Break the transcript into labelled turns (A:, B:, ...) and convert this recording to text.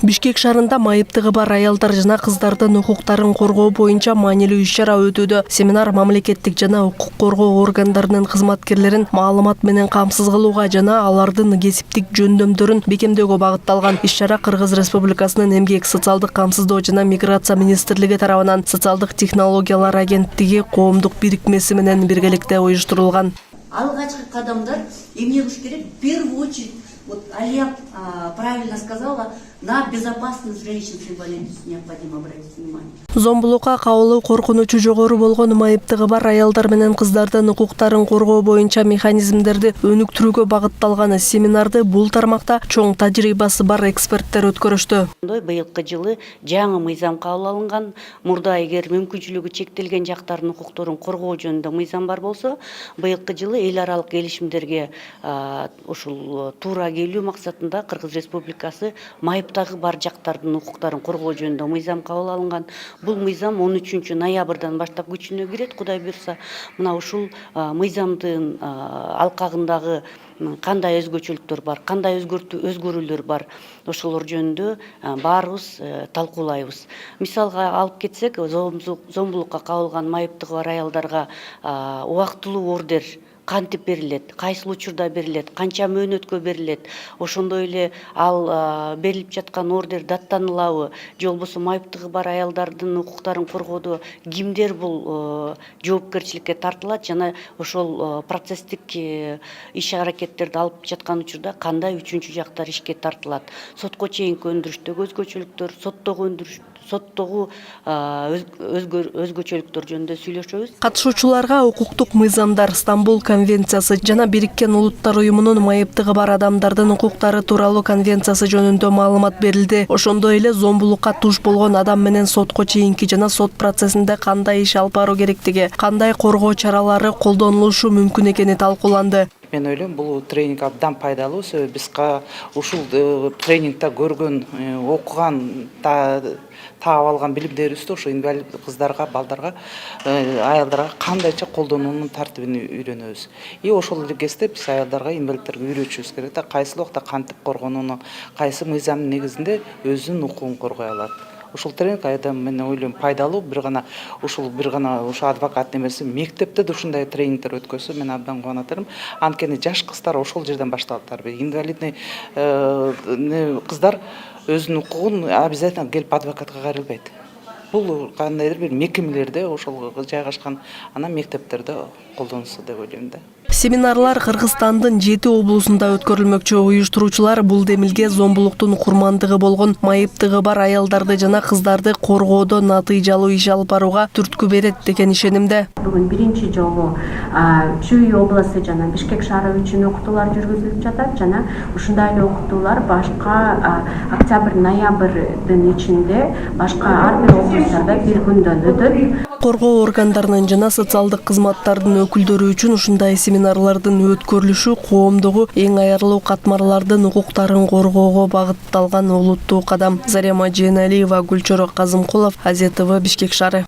A: Бишкек шаарында майыптыгы бар аялдар жана кыздардын укуктарын коргоо боюнча маанилүү иш-чара өтүүдө. Семинар мамлекеттик жана укук коргоо органдарынын кызматкерлерин маалымат менен камсыз кылууга жана алардын кесиптик жөндөмдөрүн бекемдөөгө багытталган. Иш-чара Кыргыз Республикасынын Эмгек, социалдык камсыздоо жана миграция министрлиги тарабынан Социалдык технологиялар агенттиги коомдук бирикмеси менен биргеликте уюштурулган.
B: Алгачкы кадамдар эмне кылыш керек? В первую очередь, вот Алия правильно сказала, на безопасность женщин с инвалидностью необходимо обратить внимание.
A: Зомбулукка кабылуу коркунучу жогору болгон майыптыгы бар аялдар менен кыздардын укуктарын коргоо боюнча механизмдерди өнүктүрүүгө багытталган семинарды бул тармакта чоң тажрыйбасы бар эксперттер өткөрүштү.
C: Быйылкы жылы жаңы мыйзам кабыл алынган. Мурда эгер мүмкүнчүлүгү чектелген жактардын укукторун коргоо жөнүндө мыйзам бар болсо, быйылкы жылы эл аралык келишимдерге ушул туура келүү максатында Кыргыз Республикасы майыптагы бар жактардын укуктарын коргоо жөнүндө мыйзам кабыл алынган. Бул мыйзам 13 ноябрдан баштап күчүнө кирет, Кудай буйрса. Мына ушул мыйзамдын алкагындагы кандай өзгөчөлүктөр бар, кандай өзгөрүүлөр бар, ошолор жөнүндө баарыбыз талкуулайбыз. Мисалга алып кетсек, зомбулукка кабылган майыптыгы бар аялдарга убактылуу ордер кантип берилет, кайсыл учурда берилет, канча мөөнөткө берилет, ошондой эле ал берилип жаткан ордер даттанылабы, же болбосо майыптыгы бар аялдардын укуктарын коргоодо кимдер бул жоопкерчиликке тартылат жана ошол процесстик иш аракеттерди алып жаткан учурда кандай үчүнчү жактар ишке тартылат. Сотко чейинки өндүрүштөгү өзгөчөлүктөр, соттогу өзгөчөлүктөр жөнүндө сүйлөшөбүз.
A: Катышуучуларга укуктук мыйзамдар, Стамбул конвенциясы жана Бириккен Улуттар уюмунун майыптыгы бар адамдардын укуктары тууралуу конвенциясы жөнүндө маалымат берилди. Ошондой эле зомбулукка туш болгон адам менен сотко чейинки жана сот процессинде кандай иш алып баруу керектиги, кандай коргоо чаралары колдонулушу мүмкүн экени талкууланды.
D: Мен ойлойм, бул тренинг абдан пайдалуу. Себеби биз ушул тренингде көргөн, окуган, таап алган билимдерибизди ошо инвалид кыздарга, балдарга, аялдарга кандайча колдонуунун тартибин үйрөнөбүз. Ошол эле кезде биз аялдарга, инвалидтерге үйрөтүшүбүз керек да, кайсы убакта кантип коргонууну, кайсы мыйзамдын негизинде өзүнүн укугун коргой алат. Ушул тренинг мен ойлойм пайдалуу, бир гана ушул адвокат немеси мектепте да ушундай тренингдер өткөзсө мен абдан кубанат элем. Анткени жаш кыздар ошол жерден башталат. Инвалидный кыздар өзүнүн укугун обязательно келип адвокатка кайрылбайт. Бул кандайдыр бир мекемелерде ошол жайгашкан, анан мектептерде колдонулса деп ойлойм да.
A: Семинарлар Кыргызстандын 7 облусунда өткөрүлмөкчү. Уюштуруучулар бул демилге зомбулуктун курмандыгы болгон майыптыгы бар аялдарды жана кыздарды коргоодо натыйжалуу иш алып барууга түрткү берет деген ишенимде.
E: Бүгүн биринчи жолу Чүй областы жана Бишкек шаары үчүн окутуулар жүргүзүлүп жатат жана ушундай эле окутуулар башка октябрь-ноябрдын ичинде башка ар бир облустарда бир күндөн өтөт.
A: Коргоо органдарынын жана социалдык кызматтардын өкүлдөрү үчүн ушундай семинарлардын өткөрүлүшү коомдогу эң аярлуу катмарлардын укуктарын коргоого багытталган олуттуу кадам. Зарема Жээналиева, Гүлчорок Казымкулов, Азия ТВ, Бишкек шаары.